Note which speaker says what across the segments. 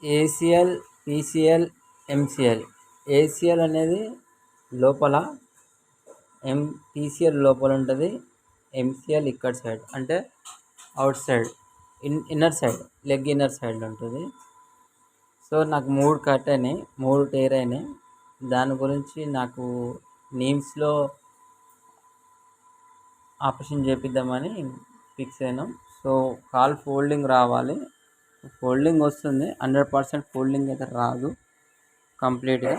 Speaker 1: ACL, PCL, MCL. ACL అనేది లోపల, PCL లోపల ఉంటుంది, ఎంసీఎల్ ఇక్కడ సైడ్ అంటే out side, inner side, leg inner సైడ్లో ఉంటుంది. సో నాకు 3 కట్ అయినాయి, 3 టేర్ అయినాయి. దాని గురించి నాకు నీమ్స్లో ఆపరేషన్ చేపిద్దామని ఫిక్స్ అయినాం. సో కాల్ ఫోల్డింగ్ రావాలి, ఫోల్డింగ్ వస్తుంది, 100% ఫోల్డింగ్ అయితే రాదు. కంప్లీట్గా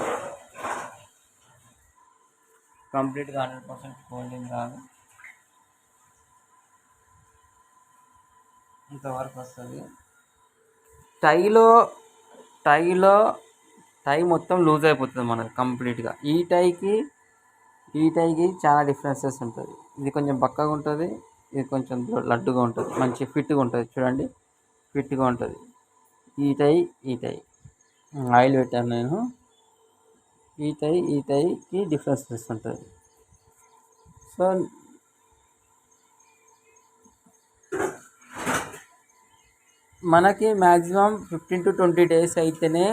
Speaker 1: 100% ఫోల్డింగ్ రాదు, ఇంతవరకు వస్తుంది. టై మొత్తం లూజ్ అయిపోతుంది మనకి కంప్లీట్గా. ఈ టైకి చాలా డిఫరెన్సెస్ ఉంటుంది. ఇది కొంచెం బక్కగా ఉంటుంది, ఇది కొంచెం లడ్డుగా ఉంటుంది, మంచి ఫిట్గా ఉంటుంది. చూడండి, ఫిట్గా ఉంటుంది. ఈ టై ఆయిల్ పెట్టాను నేను. ఈ టైకి డిఫరెన్సెస్ ఉంటుంది. సో మనకి మ్యాక్సిమం 15 to 20 days అయితేనే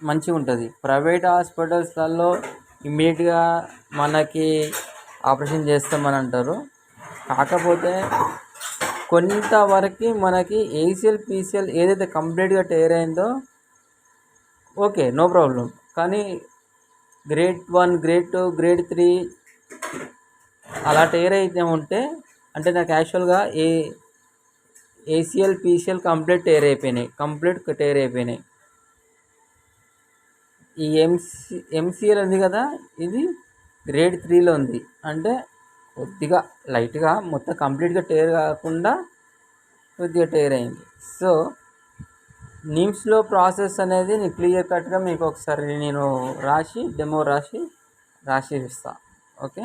Speaker 1: మంచిగా ఉంటుంది. ప్రైవేట్ హాస్పిటల్స్లలో ఇమ్మీడియట్గా మనకి ఆపరేషన్ చేస్తామని అంటారు. కాకపోతే కొంతవరకు మనకి ఏసిఎల్, పీసీఎల్ ఏదైతే కంప్లీట్గా టేర్ అయిందో ఓకే, నో ప్రాబ్లం. కానీ గ్రేడ్ 1, గ్రేడ్ 2, గ్రేడ్ 3 అలా టేర్ అయితే ఉంటే, అంటే నాకు యాక్చువల్గా ఏసిఎల్, పీసీఎల్ కంప్లీట్ టేర్ అయిపోయినాయి. ఈ ఎంసీఎల్ ఉంది కదా, ఇది గ్రేడ్ 3లో ఉంది. అంటే కొద్దిగా లైట్గా, మొత్తం కంప్లీట్గా టేర్ కాకుండా కొద్దిగా టేర్ అయింది. సో నిమ్స్లో ప్రాసెస్ అనేది నేను క్లియర్ కట్గా మీకు ఒకసారి నేను డెమో రాసి ఇస్తాను. ఓకే.